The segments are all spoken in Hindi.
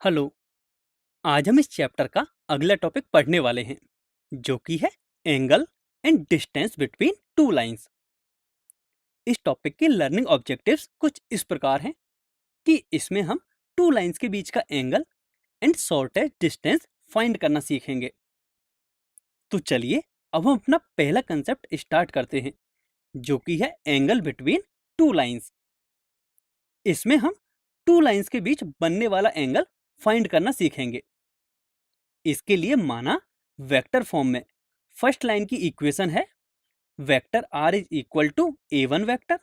हेलो। आज हम इस चैप्टर का अगला टॉपिक पढ़ने वाले हैं जो कि है angle and distance between two lines. इस टॉपिक के लर्निंग ऑब्जेक्टिव्स कुछ इस प्रकार हैं कि इसमें हम टू लाइंस के बीच का angle and shortest distance find करना सीखेंगे। तो चलिए अब हम अपना पहला कंसेप्ट स्टार्ट करते हैं जो कि है एंगल बिटवीन टू लाइंस। इसमें हम टू लाइंस के बीच बनने वाला एंगल फाइंड करना सीखेंगे। इसके लिए माना वेक्टर फॉर्म में फर्स्ट लाइन की इक्वेशन है vector R is equal to a1 vector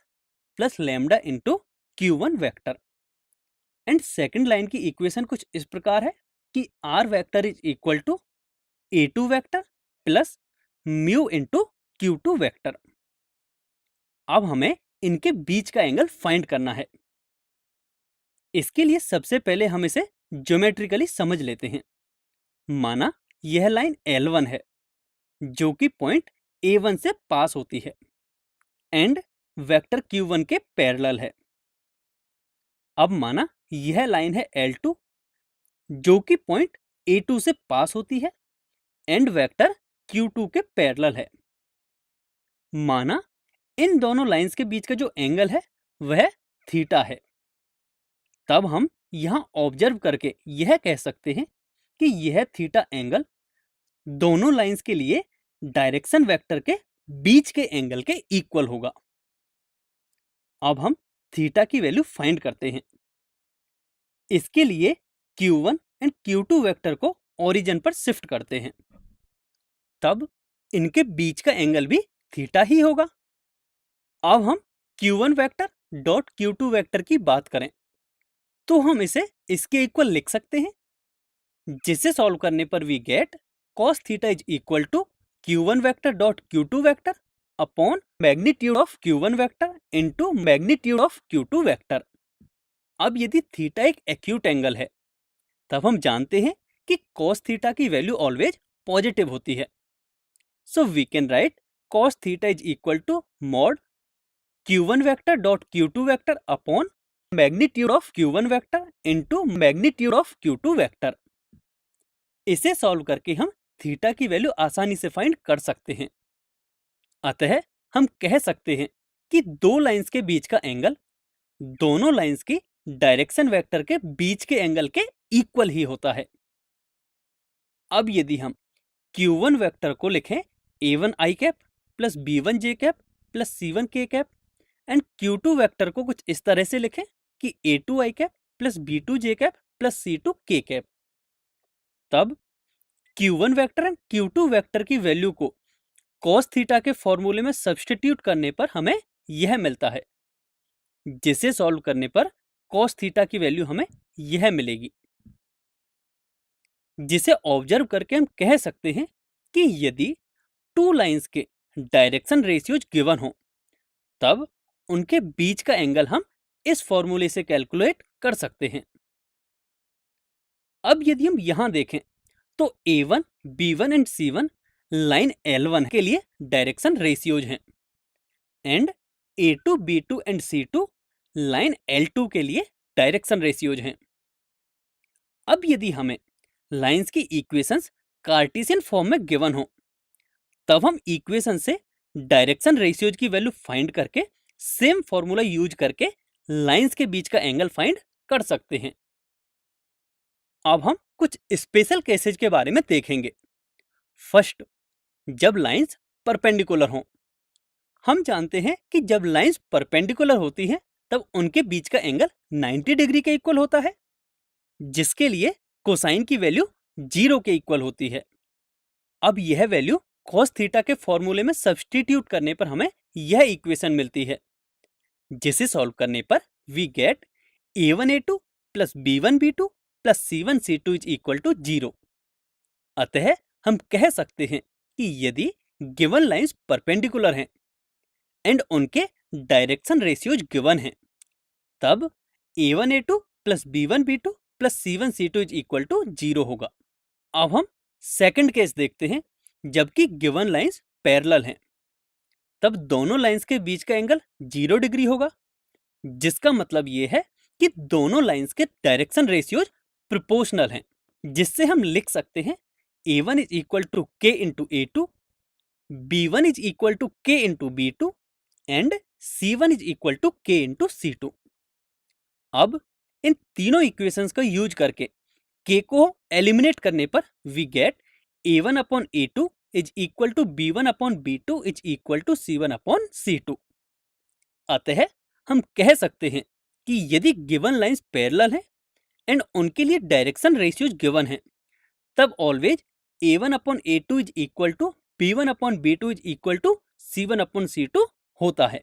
plus lambda into q1 vector. And second line की इक्वेशन कुछ इस प्रकार है कि R vector is equal to a2 vector plus mu into q2 vector. अब हमें इनके बीच का एंगल फाइंड करना है। इसके लिए सबसे पहले हम इसे ज्योमेट्रिकली समझ लेते हैं। माना यह लाइन L1 है जो कि पॉइंट A1 से पास होती है एंड वेक्टर Q1 के पैरेलल है। अब माना यह लाइन है L2 जो कि पॉइंट A2 से पास होती है एंड वेक्टर Q2 के पैरेलल है। माना इन दोनों लाइंस के बीच का जो एंगल है वह थीटा है। तब हम यहां ऑब्जर्व करके यह कह सकते हैं कि यह थीटा एंगल दोनों लाइंस के लिए डायरेक्शन वेक्टर के बीच के एंगल के इक्वल होगा। अब हम थीटा की वैल्यू फाइंड करते हैं। इसके लिए Q1 एंड Q2 वेक्टर को ओरिजिन पर शिफ्ट करते हैं। तब इनके बीच का एंगल भी थीटा ही होगा। अब हम Q1 vector dot Q2 vector की बात करें तो हम इसे इसके इक्वल लिख सकते हैं, जिसे सॉल्व करने पर we get cos theta is equal to Q1 vector dot Q2 vector upon magnitude of Q1 vector into magnitude of Q2 vector. अब यदि थीटा एक एक्यूट एंगल है तब हम जानते हैं कि cos थीटा की वैल्यू ऑलवेज पॉजिटिव होती है। So we can write cos theta is equal to mod Q1 vector dot Q2 vector upon magnitude of Q1 vector into magnitude of Q2 vector. इसे सॉल्व करके हम थीटा की वैल्यू आसानी से फाइंड कर सकते हैं। अतः हम कह सकते हैं कि दो लाइंस के बीच का एंगल दोनों लाइंस की डायरेक्शन वेक्टर के बीच के एंगल के इक्वल ही होता है। अब यदि हम Q1 वेक्टर को लिखें a1 i cap plus b1 j cap plus c1 k cap and Q2 vector को कुछ इस तरह से लिखें कि a2 i cap plus b2 j cap plus c2 k cap. तब Q1 vector and Q2 vector की वैल्यू को cos थीटा के फॉर्मूले में सब्स्टिट्यूट करने पर हमें यह मिलता है, जिसे सॉल्व करने पर cos थीटा की वैल्यू हमें यह मिलेगी, जिसे ऑब्जर्व करके हम कह सकते हैं कि यदि टू लाइंस के डायरेक्शन रेशियोज गिवन हो तब उनके बीच का एंगल हम इस फॉर्मूले से कैलकुलेट कर सकते हैं। अब यदि हम यहां देखें तो A1, B1 and C1 line L1 के लिए डायरेक्शन रेशियोज हैं and A2, B2 and C2 line L2 के लिए डायरेक्शन रेशियोज हैं। अब यदि हमें लाइंस की इक्वेशंस कार्टेशियन फॉर्म में गिवन हो तब हम इक्वेशन से डायरेक्शन रेशियोज की वैल्यू फाइंड करके सेम फॉर्मूला यूज करके लाइंस के बीच का एंगल फाइंड कर सकते हैं। अब हम कुछ स्पेशल केसेज के बारे में देखेंगे। फर्स्ट, जब लाइंस परपेंडिकुलर हों। हम जानते हैं कि जब लाइंस परपेंडिकुलर होती हैं तब उनके बीच का एंगल 90 डिग्री के इक्वल होता है, जिसके लिए कोसाइन की वैल्यू 0 के इक्वल होती है। अब यह वैल्यू cos थीटा के फॉर्मूले में सब्स्टिट्यूट करने पर हमें यह इक्वेशन मिलती है, जिसे सॉल्व करने पर we get a1 a2 plus b1 b2 plus c1 c2 is equal to 0। अतः हम कह सकते हैं कि यदि गिवन लाइंस परपेंडिकुलर हैं एंड उनके डायरेक्शन रेशियोज गिवन हैं तब a1 a2 plus b1 b2 plus c1 c2 is equal to 0 होगा। अब हम सेकंड केस देखते हैं, जबकि गिवन लाइंस पैरेलल हैं तब दोनों लाइंस के बीच का एंगल 0 डिग्री होगा, जिसका मतलब ये है कि दोनों लाइंस के डायरेक्शन रेशियोज प्रोपोर्शनल हैं, जिससे हम लिख सकते हैं A1 is equal to K into A2, B1 is equal to K into B2 and C1 is equal to K into C2। अब इन तीनों इक्वेशंस का यूज करके K को एलिमिनेट करने पर we get A1 upon A2 is equal to B1 upon B2 is equal to C1 upon C2। अतः हम कह सकते हैं कि यदि गिवन लाइंस पैरेलल हैं एंड उनके लिए डायरेक्शन रेशियोज गिवन हैं, तब always A1 upon A2 is equal to B1 upon B2 is equal to C1 upon C2 होता है।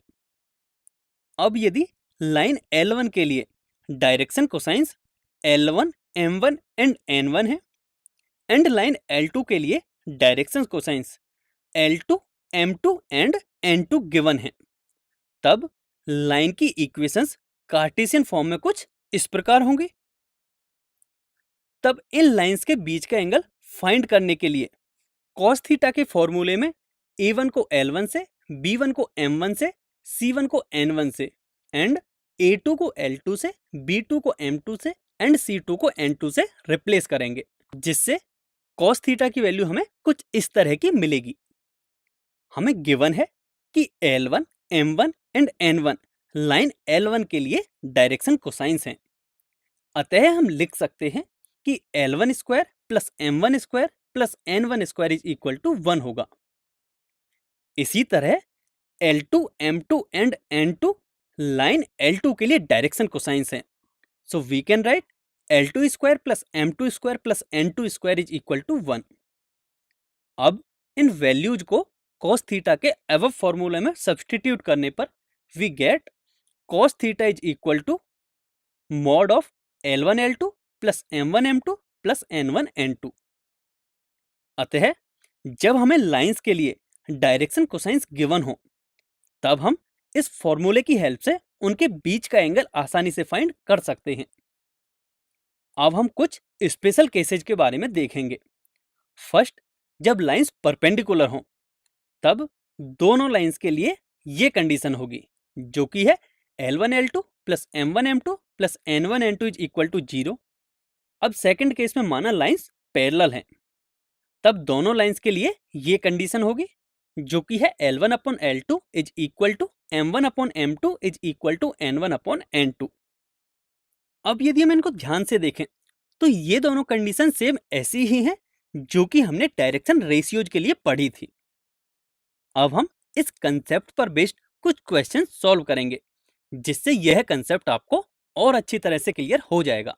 अब यदि लाइन L1 के लिए direction cosines L1, M1 and N1 है एंड लाइन L2 के लिए direction cosines L2, M2 and N2 given है, तब लाइन की इक्वेशंस कार्टेशियन फॉर्म में कुछ इस प्रकार होंगी। तब इन लाइंस के बीच का एंगल फाइंड करने के लिए cos थीटा के फॉर्मूले में A1 को L1 से, B1 को M1 से, C1 को N1 से एंड A2 को L2 से, B2 को M2 से एंड C2 को N2 से रिप्लेस करेंगे, जिससे cos थीटा की वैल्यू हमें कुछ इस तरह की मिलेगी। हमें गिवन है कि L1, M1 and N1 line L1 के लिए डायरेक्शन कोसाइंस हैं, अतः हम लिख सकते हैं कि L1 square plus M1 square plus N1 square is equal to 1 होगा। इसी तरह L2, M2 and N2 line L2 के लिए डायरेक्शन कोसाइंस हैं, so we can write L2 square plus M2 square plus N2 square is equal to 1। अब इन वैल्यूज को cos थीटा के अबव फॉर्मूला में सब्सटीट्यूट करने पर we get cos theta is equal to mod of L1 L2 plus M1 M2 plus N1 N2। अतः जब हमें लाइंस के लिए डायरेक्शन कोसाइंस गिवन हो, तब हम इस फॉर्मूले की हेल्प से उनके बीच का एंगल आसानी से फाइंड कर सकते हैं। अब हम कुछ स्पेशल केसेज के बारे में देखेंगे। फर्स्ट, जब लाइंस परपेंडिकुलर हों, तब दोनों लाइंस के लिए ये कंडीशन होगी, जो कि है L1 L2 plus M1 M2 plus N1 N2 is equal to 0। अब सेकंड केस में माना लाइंस पैरेलल हैं, तब दोनों लाइंस के लिए ये कंडीशन होगी, जो कि है L1 upon L2 is equal to M1 upon M2 is equal to N1 upon N2। अब यदि हम इनको ध्यान से देखें तो ये दोनों कंडीशन सेम ऐसी ही हैं जो कि हमने डायरेक्शन रेशियोज के लिए पढ़ी थी। अब हम इस कंसेप्ट पर बेस्ड कुछ क्वेश्चन सॉल्व करेंगे, जिससे यह कंसेप्ट आपको और अच्छी तरह से क्लियर हो जाएगा।